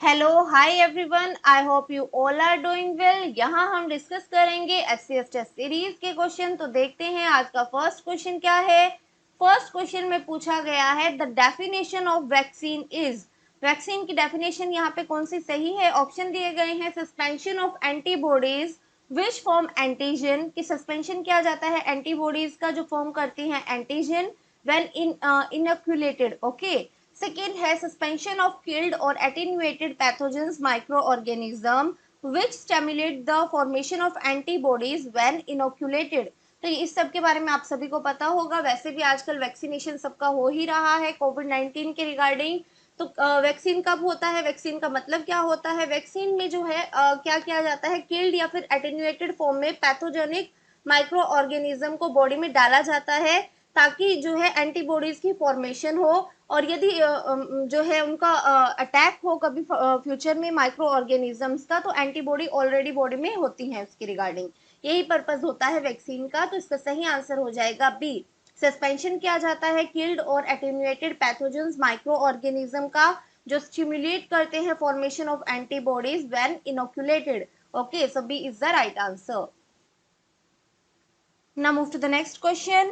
Hello hi everyone, I hope you all are doing well. यहाँ हम discuss करेंगे HCF test series के question. तो देखते हैं आज का फर्स्ट क्वेश्चन क्या है। फर्स्ट क्वेश्चन में पूछा गया है the definition of vaccine is. Vaccine की डेफिनेशन यहाँ पे कौन सी सही है। ऑप्शन दिए गए हैं suspension of antibodies which form antigen, कि सस्पेंशन किया जाता है एंटीबॉडीज का जो फॉर्म करती हैं antigen when inoculated. Okay. Second है सस्पेंशन ऑफ किल्ड और attenuated pathogens microorganism which stimulate the formation of antibodies when inoculated. तो इस सब के बारे में आप सभी को पता होगा। वैसे भी आजकल वैक्सीनेशन सबका हो ही रहा है कोविड-19 के रिगार्डिंग। तो वैक्सीन कब होता है, वैक्सीन का मतलब क्या होता है। वैक्सीन में जो है क्या किया जाता है, किल्ड या फिर एटेन्यूएटेड फॉर्म में पैथोजेनिक माइक्रो ऑर्गेनिज्म को बॉडी में डाला जाता है ताकि जो है एंटीबॉडीज की फॉर्मेशन हो। और यदि जो है उनका अटैक हो कभी फ्यूचर में माइक्रो ऑर्गेनिजम्स का, तो एंटीबॉडी ऑलरेडी बॉडी में होती है उसके रिगार्डिंग। यही पर्पस होता है वैक्सीन का। तो इसका सही आंसर हो जाएगा बी। सस्पेंशन किया जाता है किल्ड और एटेन्यूएटेड पैथोजेंस माइक्रो ऑर्गेनिज्म का जो स्टिमुलेट करते हैं formation of antibodies when inoculated. Okay, so B is the right answer. Now move to the next question.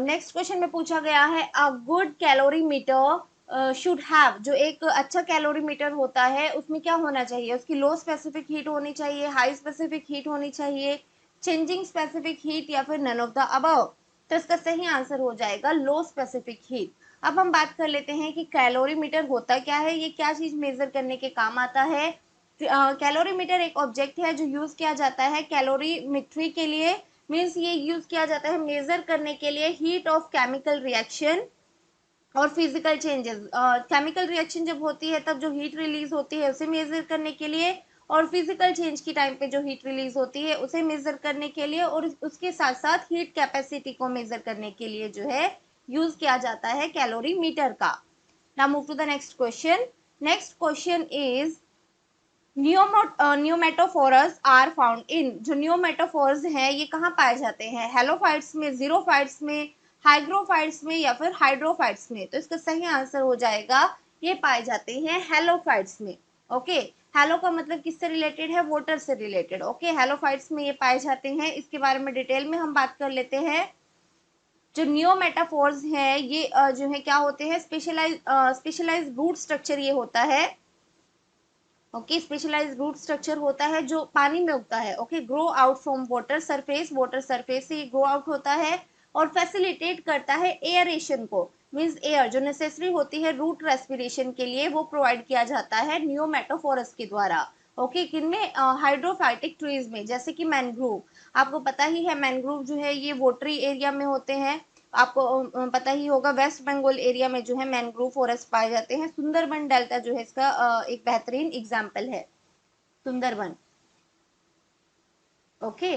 Next question में पूछा गया है a good calorie meter should have. जो एक अच्छा कैलोरी मीटर होता है उसमें क्या होना चाहिए, उसकी लो स्पेसिफिक हीट होनी चाहिए, हाई स्पेसिफिक हीट होनी चाहिए, चेंजिंग स्पेसिफिक हीट या फिर नन ऑफ द अबव। तो इसका सही आंसर हो जाएगा लो स्पेसिफिक हीट। अब हम बात कर लेते हैं कि कैलोरी मीटर होता क्या है, ये क्या चीज मेजर करने के काम आता है। कैलोरी मीटर एक ऑब्जेक्ट है जो यूज किया जाता है कैलोरीमेट्री के लिए। मीन्स ये यूज किया जाता है मेजर करने के लिए हीट ऑफ केमिकल रिएक्शन और फिजिकल चेंजेस। केमिकल रिएक्शन जब होती है तब जो हीट रिलीज होती है उसे मेजर करने के लिए, और फिजिकल चेंज की टाइम पे जो हीट रिलीज होती है उसे मेजर करने के लिए, और उसके साथ साथ हीट कैपेसिटी को मेजर करने के लिए जो है यूज किया जाता है कैलोरी मीटर का। Now move to the next question. Next question is pneumatophores are found in. जो न्यूमेटोफोर्स हैं ये कहाँ पाए जाते हैं, हेलोफाइट्स में, जीरोफाइट्स में, हाइग्रोफाइट्स में या फिर हाइड्रोफाइट्स में। तो इसका सही आंसर हो जाएगा ये पाए जाते हैं हेलोफाइट्स में। ओके, हेलो का मतलब किससे रिलेटेड है, वाटर से रिलेटेड। ओके, हेलोफाइट्स में ये पाए जाते हैं। इसके बारे में डिटेल में हम बात कर लेते हैं। जो नियोमेटाफोर्स हैं ये जो है क्या होते हैं, स्पेशलाइज रूट स्ट्रक्चर ये होता है। ओके, स्पेशलाइज रूट स्ट्रक्चर होता है जो पानी में उगता है। Okay, grow out from water surface, water surface से ग्रो आउट होता है और फैसिलिटेट करता है एयरेशन को। मींस एयर जो नेसेसरी होती है रूट रेस्पिरेशन के लिए वो प्रोवाइड किया जाता है नियोमेटोफोरस के द्वारा। ओके, किनमें, हाइड्रोफाइटिक ट्रीज में, जैसे कि मैनग्रोव। आपको पता ही है मैनग्रोव जो है ये वोटरी एरिया में होते हैं। आपको पता ही होगा वेस्ट बंगाल एरिया में जो है मैनग्रोव फॉरेस्ट पाए जाते हैं। सुंदरबन डेल्टा जो है इसका एक बेहतरीन एग्जाम्पल है, सुंदरबन। ओके,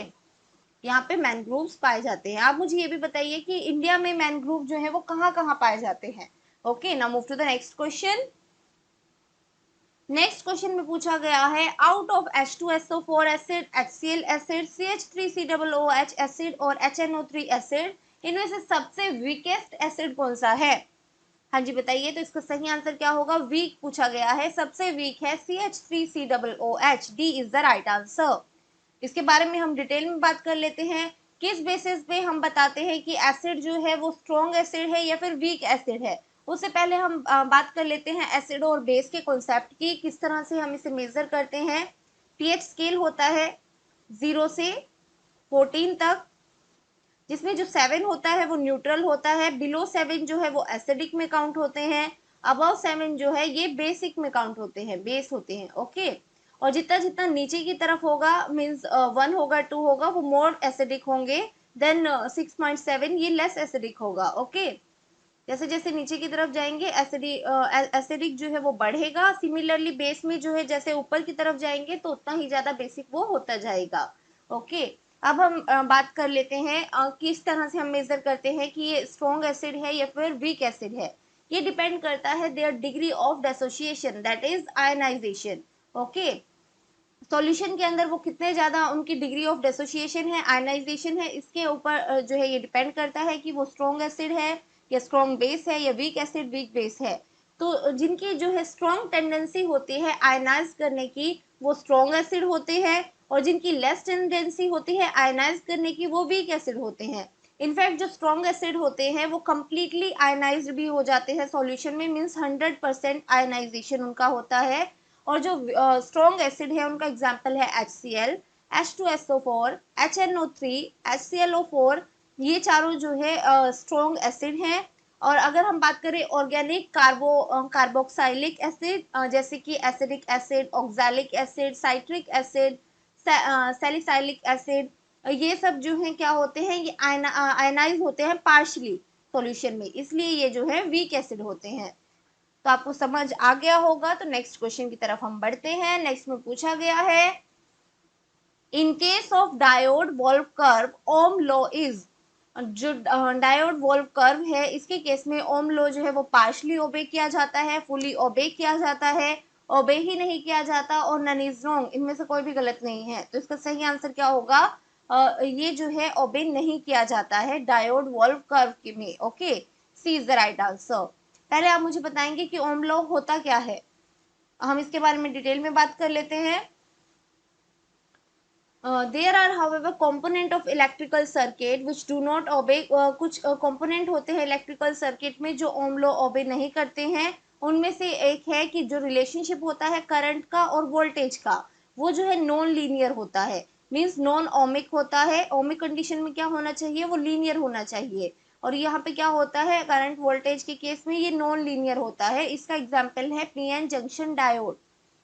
यहाँ पे मैनग्रोव्स पाए जाते हैं। आप मुझे ये भी बताइए कि इंडिया में मैनग्रोव जो है वो कहाँ कहाँ पाए जाते हैं। Okay, now move to the next question. Next question में पूछा गया है out of H2SO4 acid, HCl acid, CH3COOH acid और HNO3 एसिड, इनमें से सबसे वीकेस्ट एसिड कौन सा है। हाँ जी बताइए। तो इसका सही आंसर क्या होगा, वीक पूछा गया है, सबसे वीक है CH3COOH। D is the right answer. इसके बारे में हम डिटेल में बात कर लेते हैं। किस बेसिस पे हम बताते हैं कि एसिड जो है वो स्ट्रॉन्ग एसिड है या फिर वीक एसिड है। उससे पहले हम बात कर लेते हैं एसिड और बेस के कॉन्सेप्ट की, किस तरह से हम इसे मेजर करते हैं। पीएच स्केल होता है 0 से 14 तक, जिसमें जो 7 होता है वो न्यूट्रल होता है, बिलो 7 जो है वो एसिडिक में काउंट होते हैं, अबव 7 जो है ये बेसिक में काउंट होते हैं, बेस होते हैं। ओके, और जितना जितना नीचे की तरफ होगा, मीन्स 1 होगा, 2 होगा, वो मोर एसिडिक होंगे। देन 6.7 ये लेस एसिडिक होगा। ओके, जैसे जैसे नीचे की तरफ जाएंगे एसिडिक जो है वो बढ़ेगा। सिमिलरली बेस में जो है जैसे ऊपर की तरफ जाएंगे तो उतना ही ज्यादा बेसिक वो होता जाएगा। ओके, अब हम बात कर लेते हैं किस तरह से हम मेजर करते हैं कि ये स्ट्रॉन्ग एसिड है या फिर वीक एसिड है। ये डिपेंड करता है their degree of dissociation, that is ionization. Okay, solution के अंदर वो कितने ज्यादा उनकी डिग्री ऑफ डिसोसिएशन है, आयनाइजेशन है, इसके ऊपर जो है ये डिपेंड करता है कि वो स्ट्रॉन्ग एसिड है या स्ट्रॉन्ग बेस है या वीक एसिड वीक बेस है। तो जिनकी जो है स्ट्रॉन्ग टेंडेंसी होती है आयनाइज करने की वो स्ट्रॉन्ग एसिड होते हैं, और जिनकी लेस टेंडेंसी होती है आयनाइज करने की वो वीक एसिड होते हैं। इनफैक्ट जो स्ट्रॉन्ग एसिड होते हैं वो कम्प्लीटली आयनाइज्ड भी हो जाते हैं सॉल्यूशन में, मीन्स 100% आयनाइजेशन उनका होता है। और जो स्ट्रॉन्ग एसिड है उनका एग्जाम्पल है HCl, H2SO4, HNO3, HClO4, ये चारों जो है स्ट्रॉन्ग एसिड हैं। और अगर हम बात करें ऑर्गेनिक कार्बोक्साइलिक एसिड जैसे कि acidic acid, oxalic acid, citric acid, salicylic acid, ये सब जो है क्या होते हैं, ये आयनाइज होते हैं पार्शली सॉल्यूशन में, इसलिए ये जो है वीक एसिड होते हैं। तो आपको समझ आ गया होगा। तो नेक्स्ट क्वेश्चन की तरफ हम बढ़ते हैं। नेक्स्ट में पूछा गया है, in case of diode valve curve ohm law is, जो डायोड वॉल्व कर्व है इसके केस में ओम लॉ जो है वो पार्शली ओबे किया जाता है, फुली ओबे किया जाता है, ओबे ही नहीं किया जाता, और नन इज रॉन्ग, इनमें से कोई भी गलत नहीं है। तो इसका सही आंसर क्या होगा, ये जो है ओबे नहीं किया जाता है डायोड वॉल्व कर्व के में। Okay, C is the right answer. पहले आप मुझे बताएंगे कि ओम लॉ होता क्या है, हम इसके बारे में डिटेल में बात कर लेते हैं। There are however component of electrical circuit which do not obey, कुछ component होते हैं electrical circuit में जो ओम लॉ obey नहीं करते हैं। उनमें से एक है कि जो रिलेशनशिप होता है करंट का और वोल्टेज का वो जो है नॉन लीनियर होता है, मींस नॉन ओमिक होता है। ओमिक कंडीशन में क्या होना चाहिए, वो लीनियर होना चाहिए, और यहाँ पे क्या होता है करंट वोल्टेज के केस में ये नॉन लीनियर होता है। इसका एग्जाम्पल है PN junction diode.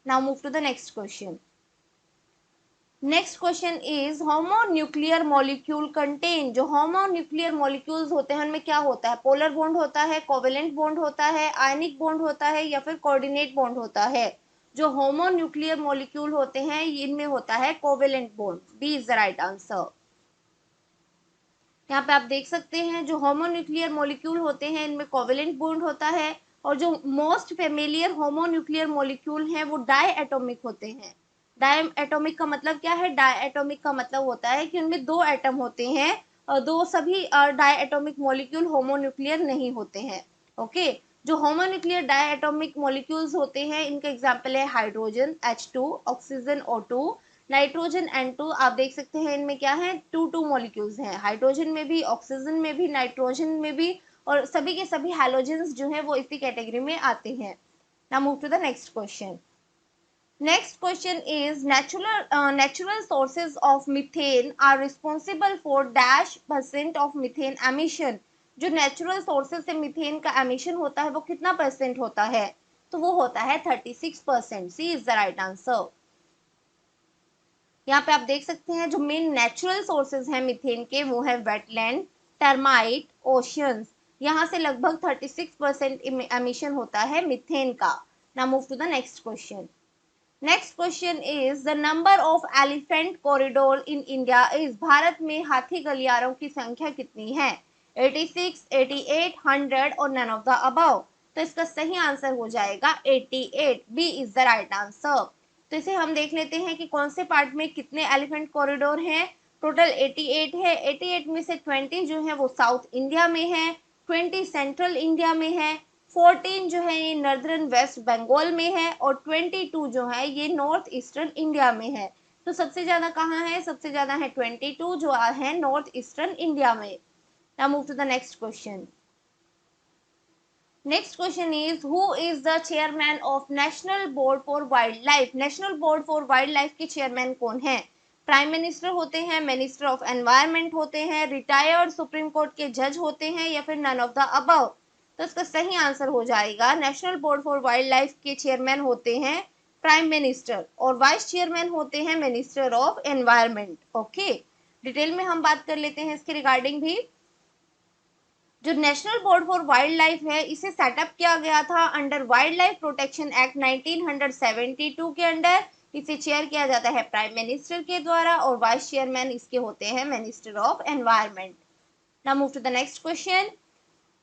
Now move to the next question. Next question is homonuclear molecule contain, जो होमोन्यूक्लियर मॉलिक्यूल्स होते हैं उनमें क्या होता है, पोलर बॉन्ड होता है, कोवेलेंट बॉन्ड होता है, आयनिक बॉन्ड होता है, या फिर कोऑर्डिनेट बॉन्ड होता है। जो होमोन्यूक्लियर मॉलिक्यूल होते हैं इनमें होता है covalent bond. B is the right answer. यहाँ पे आप देख सकते हैं जो होमोन्यूक्लियर मॉलिक्यूल होते हैं इनमें कोवेलेंट बॉन्ड होता है, और जो मोस्ट फेमिलियर होमोन्यूक्लियर मॉलिक्यूल हैं वो डाई एटॉमिक होते हैं। डाई एटॉमिक का मतलब क्या है, डाई एटॉमिक का मतलब होता है कि उनमें दो एटम होते हैं, और दो सभी डाई एटॉमिक मॉलिक्यूल होमोन्यूक्लियर नहीं होते हैं। ओके, जो होमोन्यूक्लियर डाई एटॉमिक मॉलिक्यूल्स होते हैं इनका एग्जाम्पल है hydrogen H2, oxygen O2, nitrogen N2। आप देख सकते हैं इनमें क्या है, टू टू मॉलिक्यूल्स हैं, हाइड्रोजन में भी, ऑक्सीजन में भी, नाइट्रोजन में भी, और सभी के सभी हैलोजेंस जो है वो इसी कैटेगरी में आते हैं। Now move to the next question. Next question is natural sources of methane are responsible for dash% of methane emission। जो नेचुरल सोर्सेज से मीथेन का एमिशन होता है वो कितना परसेंट होता है, तो वो होता है 36%। सी इज द राइट आंसर। यहाँ पे आप देख सकते हैं जो मेन नेचुरल सोर्सेज हैं मीथेन के वो है वेटलैंड, टर्माइट, ओशियंस। यहाँ से लगभग 36% एमिशन होता है मीथेन का। Now move to the next question. Next question is the number of elephant corridor in India is, Bharat में हाथी गलियारों की संख्या कितनी है, 86, 88, 100 और नन ऑफ द अबव। तो इसका सही आंसर हो जाएगा 88। B is the right answer. तो इसे हम देख लेते हैं कि कौन से पार्ट में कितने एलिफेंट कॉरिडोर हैं। टोटल 88 है, 88 में से 20 जो है वो साउथ इंडिया में है, 20 सेंट्रल इंडिया में है, 14 जो है ये नॉर्दर्न वेस्ट बंगाल में है, और 22 जो है ये नॉर्थ ईस्टर्न इंडिया में है। तो सबसे ज्यादा कहाँ है, सबसे ज्यादा है 22 जो है नॉर्थ ईस्टर्न इंडिया में। Now move to the next question. Next question is who is the chairman of national board for wild life. National board for wild life के चेयरमैन कौन है, प्राइम मिनिस्टर होते हैं, मिनिस्टर ऑफ एनवायरमेंट होते हैं, retired supreme court के जज होते हैं, या फिर नन ऑफ द अबव। तो इसका सही आंसर हो जाएगा national board for wild life के चेयरमैन होते हैं प्राइम मिनिस्टर, और वाइस चेयरमैन होते हैं minister of environment. Okay, detail में हम बात कर लेते हैं इसके रिगार्डिंग भी। जो national board for wild life है इसे सेटअप किया गया था under wild life protection act 1972 के अंडर। इसे चेयर किया जाता है प्राइम मिनिस्टर के द्वारा, और वाइस चेयरमैन इसके होते हैं minister of environment. Now move to the next question.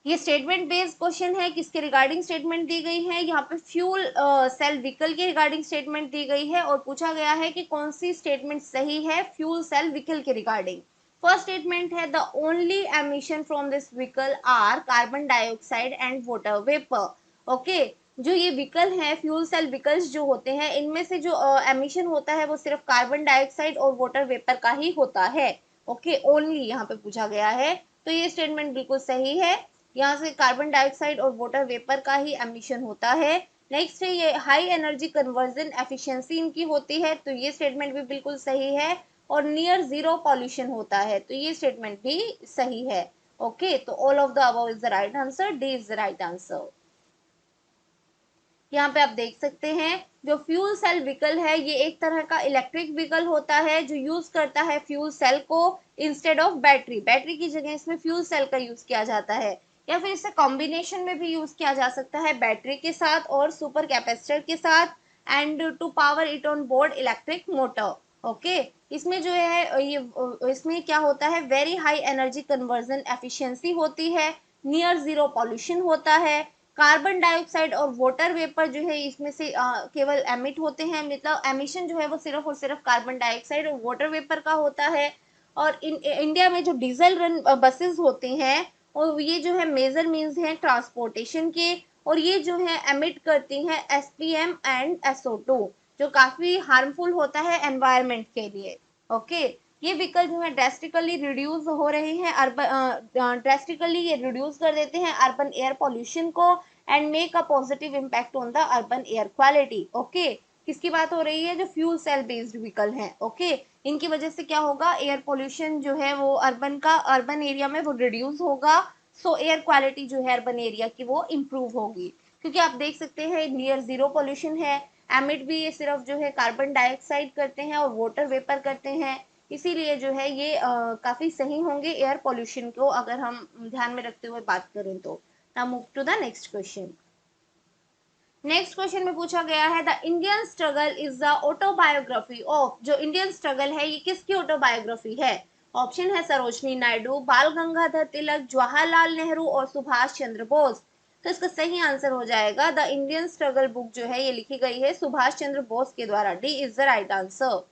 ये स्टेटमेंट बेस्ड क्वेश्चन है, किसके रिगार्डिंग स्टेटमेंट दी गई है, यहाँ पे फ्यूल सेल व्हीकल के रिगार्डिंग स्टेटमेंट दी गई है, और पूछा गया है कि कौन सी स्टेटमेंट सही है फ्यूल सेल व्हीकल के रिगार्डिंग। फर्स्ट स्टेटमेंट है the only emission from this vehicle are carbon dioxide and water vapour. Okay, जो ये व्हीकल हैं, फ्यूल सेल व्हीकल्स जो होते हैं, इनमें से जो एमिशन होता है वो सिर्फ कार्बन डाइऑक्साइड और वाटर वेपर का ही होता है। ओके, ओनली यहाँ पे पूछा गया है, तो ये स्टेटमेंट बिल्कुल सही है। यहाँ से कार्बन डाइऑक्साइड और वाटर वेपर का ही एमिशन होता है। नेक्स्ट है ये हाई एनर्जी कन्वर्जन एफिशिएंसी इनकी होती है, तो ये स्टेटमेंट भी बिल्कुल सही है। और नियर जीरो पॉल्यूशन होता है, तो ये स्टेटमेंट भी सही है। ओके, तो all of the above is the right answer, D is the right answer. यहाँ पे आप देख सकते हैं जो फ्यूल सेल व्हीकल है ये एक तरह का इलेक्ट्रिक व्हीकल होता है जो यूज करता है फ्यूल सेल को इंस्टेड ऑफ बैटरी। बैटरी की जगह इसमें फ्यूल सेल का यूज किया जाता है, या फिर इसे कॉम्बिनेशन में भी यूज किया जा सकता है बैटरी के साथ और सुपर कैपेसिटर के साथ, and to power it on board electric motor. Okay, इसमें जो है ये इसमें क्या होता है, very high energy conversion efficiency होती है, नियर जीरो पॉल्यूशन होता है, कार्बन डाइऑक्साइड और वाटर वेपर जो है इसमें से केवल एमिट होते हैं, मतलब एमिशन जो है वो सिर्फ और सिर्फ कार्बन डाइऑक्साइड और वाटर वेपर का होता है। और इंडिया में जो डीजल रन बसेस होते हैं और ये जो है मेजर मीन्स हैं ट्रांसपोर्टेशन के, और ये जो है एमिट करती हैं एसपीएम एंड एसओ2, जो काफी हार्मफुल होता है एनवायरनमेंट के लिए। ओके, ये व्हीकल जो है ड्रेस्टिकली रिड्यूस हो रहे हैं, अर्बन ड्रेस्टिकली ये रिड्यूस कर देते हैं अर्बन एयर पॉल्यूशन को, and make a positive impact on the urban air quality. Okay, किसकी बात हो रही है, जो फ्यूल सेल बेस्ड व्हीकल हैं। ओके, इनकी वजह से क्या होगा, एयर पोल्यूशन जो है वो अर्बन एरिया में वो रिड्यूस होगा। सो एयर क्वालिटी जो है अर्बन एरिया की वो इम्प्रूव होगी, क्योंकि आप देख सकते हैं नियर जीरो पोल्यूशन है। एमिट भी ये सिर्फ जो है कार्बन डाइऑक्साइड करते हैं और वाटर वेपर करते हैं, इसीलिए जो है ये काफी सही होंगे एयर पोल्यूशन को अगर हम ध्यान में रखते हुए बात करें तो। Now move to the next question. Next question में पूछा गया है the Indian struggle is the autobiography of, जो इंडियन स्ट्रगल है ये किसकी ऑटोबायोग्राफी है। ऑप्शन है सरोजनी नायडू, बाल गंगाधर तिलक, जवाहरलाल नेहरू और सुभाष चंद्र बोस। तो इसका सही आंसर हो जाएगा द इंडियन स्ट्रगल बुक जो है ये लिखी गई है सुभाष चंद्र बोस के द्वारा, D is the right answer.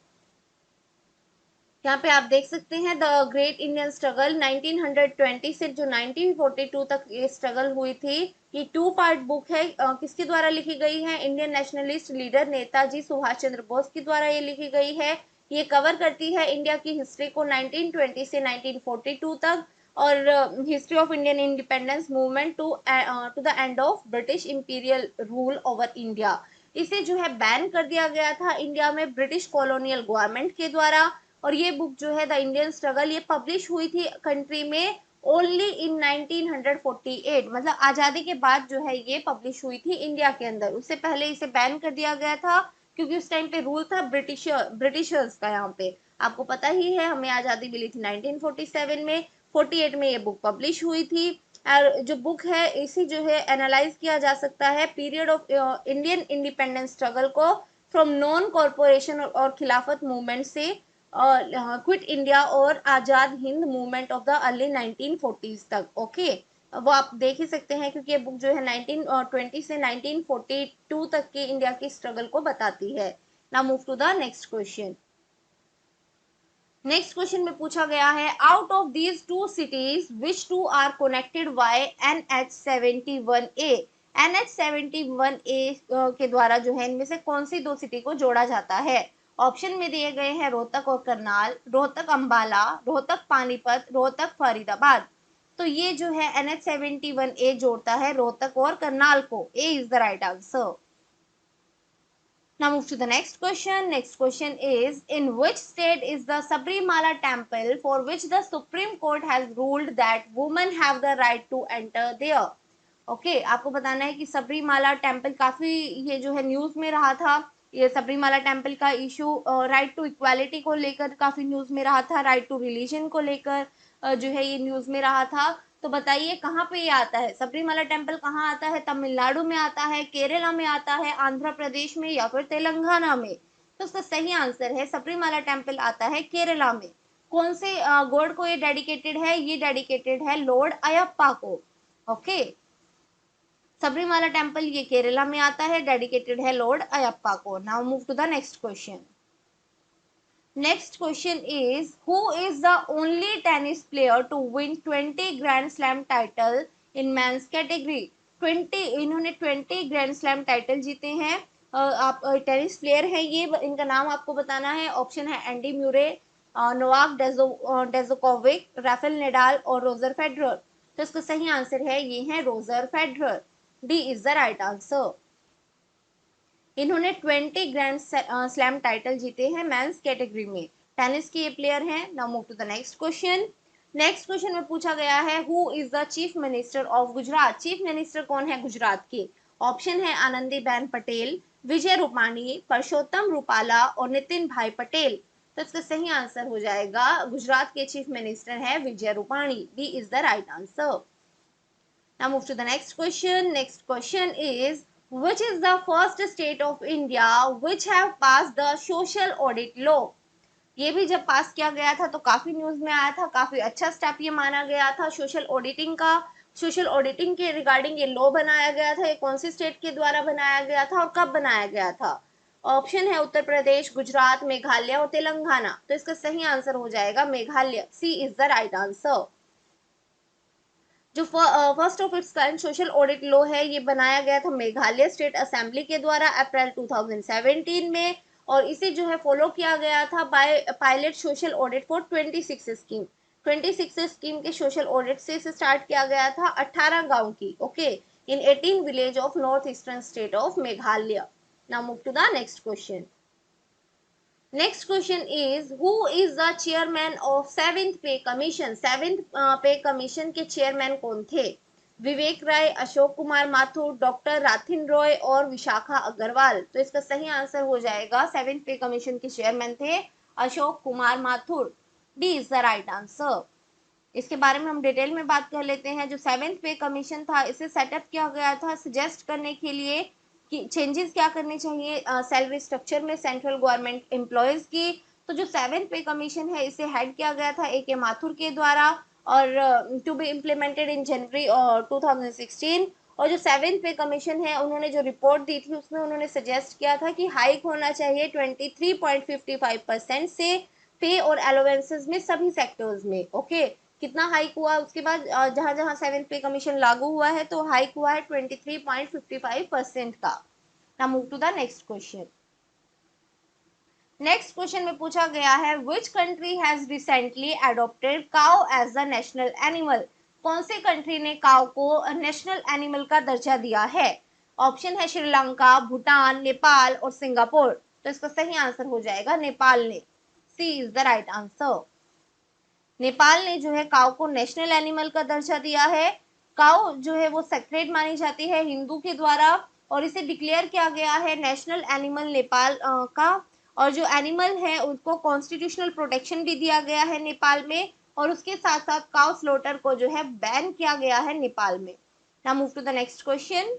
यहाँ पे आप देख सकते हैं द ग्रेट इंडियन स्ट्रगल 1920 से जो 1942 तक ये स्ट्रगल हुई थी, ये टू पार्ट बुक है। किसके द्वारा लिखी गई है, Indian nationalist leader Netaji Subhash Chandra Bose के द्वारा ये लिखी गई है। ये कवर करती है इंडिया की हिस्ट्री को 1920 से 1942 तक, और history of Indian independence movement to the end of British imperial rule over India. इसे जो है बैन कर दिया गया था इंडिया में ब्रिटिश कॉलोनियल गवर्नमेंट के द्वारा। और ये बुक जो है द इंडियन स्ट्रगल ये पब्लिश हुई थी कंट्री में ओनली इन 1948, मतलब आजादी के बाद जो है ये पब्लिश हुई थी इंडिया के अंदर। उससे पहले इसे बैन कर दिया गया था क्योंकि उस टाइम पे रूल था ब्रिटिशर्स का। यहाँ पे आपको पता ही है हमें आजादी मिली थी 1947 में, 48 में ये बुक पब्लिश हुई थी। और जो बुक है इसी जो है एनालाइज किया जा सकता है period of Indian independence struggle को, फ्रॉम नॉन कॉरपोरेशन और खिलाफत मूवमेंट से क्विट इंडिया और Azad Hind movement of the early 1940s तक। ओके, वो आप देख ही सकते हैं क्योंकि ये बुक जो है 1920 से 1942 तक के इंडिया की स्ट्रगल को बताती है। Now move to the next question. Next question में पूछा गया है out of these two cities which two are connected by NH71A। NH71A के द्वारा जो है इनमें से कौन सी दो सिटी को जोड़ा जाता है। ऑप्शन में दिए गए हैं रोहतक और करनाल, रोहतक अंबाला, रोहतक पानीपत, रोहतक फरीदाबाद। तो ये जो है NH71A जोड़ता है रोहतक और करनाल को, A is the right answer. Now move to the next question. Next question is in which state is the Sabrimala temple for which the Supreme Court has ruled that women have the right to enter there? Okay, आपको बताना है कि Sabarimala temple काफी ये जो है news में रहा था। ये सबरीमाला टेम्पल का इशू राइट टू इक्वालिटी को लेकर काफी न्यूज में रहा था, राइट टू रिलीजन को लेकर जो है ये न्यूज में रहा था। तो बताइए कहाँ पे ये आता है, सबरीमाला टेम्पल कहाँ आता है, तमिलनाडु में आता है, केरला में आता है, आंध्र प्रदेश में, या फिर तेलंगाना में। तो उसका सही आंसर है सबरीमाला टेम्पल आता है केरला में। कौन से गॉड को ये डेडिकेटेड है, ये डेडिकेटेड है लॉर्ड अयप्पा को। ओके, सबरीमाला टेम्पल ये केरला में आता है, डेडिकेटेड है लॉर्ड अयप्पा को। Now move to the next question. Next question is who is the only tennis player to win 20 Grand Slam title in men's category? इन्होंने 20 ग्रैंड स्लैम टाइटल जीते हैं। आप टेनिस प्लेयर हैं ये, इनका नाम आपको बताना है। ऑप्शन है Andy Murray, Novak Djokovic, Rafael Nadal और रोजर फेडरर। तो इसका सही आंसर है ये है Roger Federer. D is the right answer. इन्होंने 20 ग्रैंड स्लैम टाइटल जीते हैं मेंस कैटेगरी में। टेनिस के ये प्लेयर हैं। Now move to the next question. Next question में पूछा गया है who is the chief minister of Gujarat. Chief minister कौन है गुजरात के? ऑप्शन है आनंदीबेन पटेल, विजय रूपाणी, परसोत्तम रूपाला और नितिन भाई पटेल। तो इसका सही आंसर हो जाएगा गुजरात के चीफ मिनिस्टर है Vijay Rupani. D is the right answer. Now move to the next question. Next question is which is the first state of India which have passed the social audit law? ये भी जब पास किया गया था तो काफी न्यूज में आया था, काफी अच्छा स्टेप ये माना गया था सोशल ऑडिटिंग का। सोशल ऑडिटिंग के रिगार्डिंग ये लॉ बनाया गया था। ये कौन सी स्टेट के द्वारा बनाया गया था और कब बनाया गया था? ऑप्शन है उत्तर प्रदेश, गुजरात, मेघालय और तेलंगाना। तो इसका सही आंसर हो जाएगा मेघालय। सी इज द राइट आंसर। जो first of its kind social audit law है ये बनाया गया था मेघालय स्टेट असेंबली के द्वारा अप्रैल 2017 में, और इसे जो है फॉलो किया गया था by pilot social audit for 26 scheme. 26 scheme के सोशल ऑडिट से इसे स्टार्ट किया गया था 18 गांव की, okay, in 18 village of north eastern state of Meghalaya. Now move to the next question. Next question is who is the chairman of 7th पे commission? 7th पे कमीशन के चेयरमैन कौन थे? विवेक राय, अशोक कुमार माथुर, डॉक्टर राथिन रॉय और विशाखा अग्रवाल। तो इसका सही आंसर हो जाएगा 7th पे कमीशन के चेयरमैन थे Ashok Kumar Mathur. D is the right answer. इसके बारे में हम डिटेल में बात कर लेते हैं। जो 7th पे कमीशन था इसे सेटअप किया गया था सजेस्ट करने के लिए कि चेंजेस क्या करने चाहिए सैलरी स्ट्रक्चर में सेंट्रल गवर्नमेंट एम्प्लॉयज की। तो जो 7th पे कमीशन है इसे हेड किया गया था ए के माथुर के द्वारा और टू बी इम्प्लीमेंटेड इन जनवरी 2016। और जो 7th पे कमीशन है उन्होंने जो रिपोर्ट दी थी उसमें उन्होंने सजेस्ट किया था कि हाइक होना चाहिए 23.55% से पे और अलाउंसेस में सभी सेक्टर्स में, ओके। कितना हाइक हुआ उसके बाद जहां जहां 7th पे कमीशन लागू हुआ है तो हाइक हुआ है 23.55% का। Now move to the next question. Next question में पूछा गया है which country has recently adopted cow as the national animal. कौन से कंट्री ने काउ को नेशनल एनिमल का दर्जा दिया है? ऑप्शन है श्रीलंका, भूटान, नेपाल और सिंगापुर। तो इसका सही आंसर हो जाएगा नेपाल ने। C is the right answer. Nepal ने जो है काऊ को नेशनल एनिमल का दर्जा दिया है। काऊ जो है वो सेक्रेड मानी जाती है हिंदू के द्वारा और इसे डिक्लेयर किया गया है नेशनल एनिमल नेपाल का। और जो एनिमल है उनको कॉन्स्टिट्यूशनल प्रोटेक्शन भी दिया गया है नेपाल में और उसके साथ साथ काऊ स्लॉटर को जो है बैन किया गया है नेपाल में। Now move to the next question.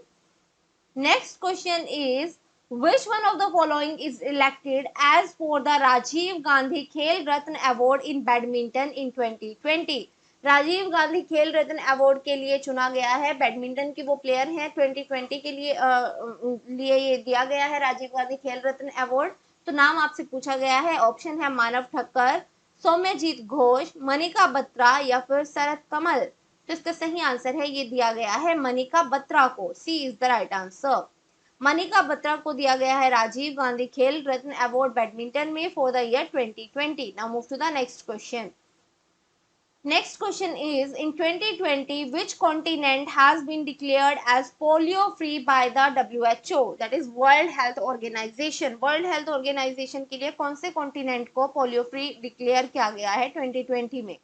Next question is which one of the following is elected as for the Rajiv Gandhi Khel Ratna Award in Badminton in 2020? Rajiv Gandhi Khel Ratna award के लिए चुना गया है। बैडमिंटन के वो प्लेयर हैं 2020 के लिए ये दिया गया है राजीव गांधी खेल रत्न अवार्ड। तो नाम आपसे पूछा गया है। ऑप्शन है मानव ठक्कर, सौम्यजीत घोष, मनिका बत्रा या फिर शरद कमल। तो इसका सही आंसर है ये दिया गया है मनिका बत्रा को। C is the right answer. Manika Batra को दिया गया है राजीव गांधी खेल रत्न अवार्ड बैडमिंटन में for the year 2020। Now move to the next question. Next question is in 2020 which continent has been declared as polio free by the WHO, that is World Health Organization। World Health Organization के लिए कौन से continent को polio free declare किया गया है 2020 में?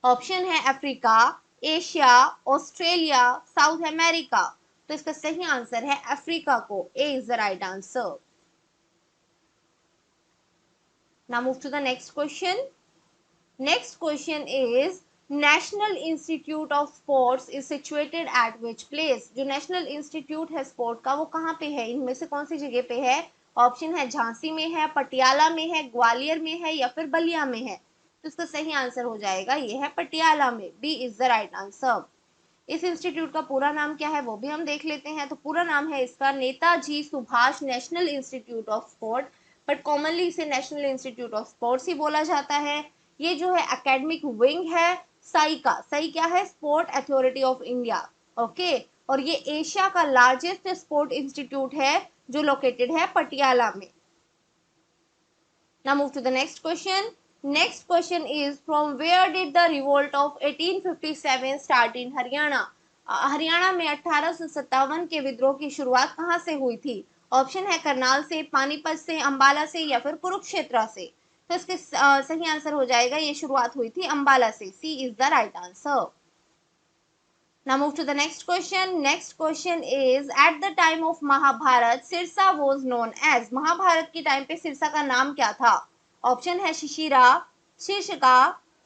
Option है Africa, Asia, Australia, South America. तो इसका सही आंसर है अफ्रीका को। A is the right answer. Now move to the next question. Next question is national institute of sports is situated at which place. जो national institute है sport का वो कहाँ पे है? इनमें से कौन सी जगह पे है? ऑप्शन है झांसी में है, पटियाला में है, ग्वालियर में है या फिर बलिया में है। तो इसका सही आंसर हो जाएगा ये है पटियाला में। B is the right answer. इस इंस्टीट्यूट का पूरा नाम क्या है वो भी हम देख लेते हैं। तो पूरा नाम है इसका Netaji Subhash national institute of sport, but commonly इसे नेशनल इंस्टीट्यूट ऑफ स्पोर्ट्स ही बोला जाता है। ये जो है एकेडमिक विंग है साई का। साई क्या है? Sport authority of India. Okay, और ये एशिया का लार्जेस्ट स्पोर्ट इंस्टीट्यूट है जो लोकेटेड है पटियाला में। Now move to the next question. Next question is, from where did the revolt of 1857 start in Haryana? Haryana में 1857 के विद्रोह की शुरुआत कहाँ से हुई थी? ऑप्शन है करनाल से, पानीपत से, अंबाला से या फिर कुरुक्षेत्र से। तो इसके सही आंसर हो जाएगा, ये शुरुआत हुई थी अंबाला से। C is the right answer. Now move to the next question. Next question is, at the time of Mahabharat, Sirsa was known as. Mahabharata के टाइम पे सिरसा का नाम क्या था? ऑप्शन है शिशिरा, शीर्षिका,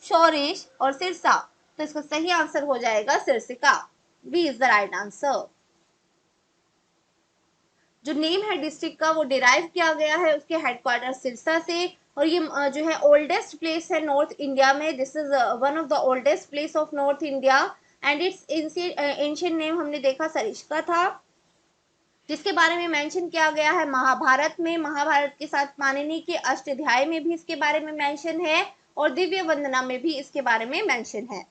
शौरिश और सिरसा। तो इसका सही आंसर हो जाएगा सिरसिका। B is the right answer. जो नेम है डिस्ट्रिक्ट का वो डिराइव किया गया है उसके हेडक्वार्टर सिरसा से, और ये जो है ओल्डेस्ट प्लेस है नॉर्थ इंडिया में। This is one of the oldest place of north India and it's ancient name हमने देखा सरिस्का था, जिसके बारे में मेंशन किया गया है महाभारत में। महाभारत के साथ पाणिनि के अष्टाध्याय में भी इसके बारे में मेंशन है और दिव्य वंदना में भी इसके बारे में मेंशन है।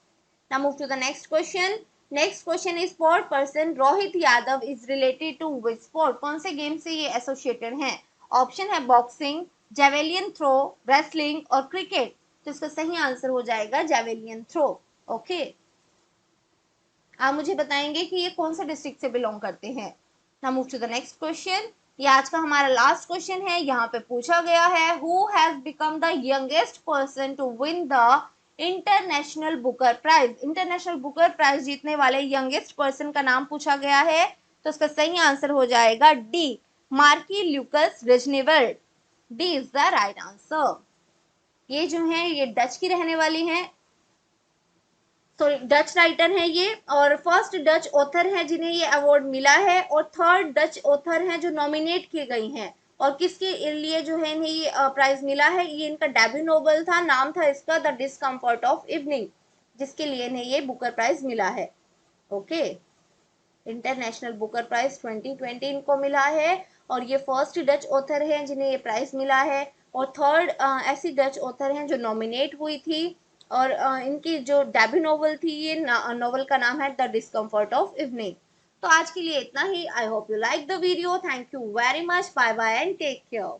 Now move to the next question. Next question is, sport person Rohit Yadav is related to which sport? कौन से गेम से ये एसोसिएटेड है? ऑप्शन है बॉक्सिंग, जेवेलियन थ्रो, रेसलिंग और क्रिकेट। तो इसका सही आंसर हो जाएगा जेवेलियन थ्रो। ओके, आप मुझे बताएंगे कि ये कौन सा डिस्ट्रिक्ट से बिलोंग करते हैं। Now move to the next question. ये आज का हमारा लास्ट क्वेश्चन है। यहाँ पे पूछा गया है, who has become the youngest person to win the international Booker prize? International Booker prize जीतने वाले यंगेस्ट पर्सन का नाम पूछा गया है। तो इसका सही आंसर हो जाएगा D, Marieke Lucas Rijneveld. D is the right answer. ये जो है ये डच की रहने वाली हैं, सॉरी डच राइटर है ये, और फर्स्ट डच ऑथर है जिन्हें ये अवार्ड मिला है, और थर्ड डच ऑथर हैं जो नॉमिनेट की गई हैं। और किसके लिए जो है इन्हें ये प्राइज मिला है? ये इनका डेब्यू नोवेल था, नाम था इसका द डिस्कम्फर्ट ऑफ इवनिंग, जिसके लिए इन्हें ये बुकर प्राइज मिला है। ओके, इंटरनेशनल बुकर प्राइज 2020 इनको मिला है, और ये फर्स्ट डच ऑथर हैं जिन्हें ये प्राइज मिला है, और थर्ड ऐसी डच ऑथर हैं जो नॉमिनेट हुई थी, और इनकी जो डेब्यू नोवेल थी ये नोवेल का नाम है द डिस्कम्फर्ट ऑफ इवनिंग। तो आज के लिए इतना ही। I hope you like the video. Thank you very much. Bye bye and take care.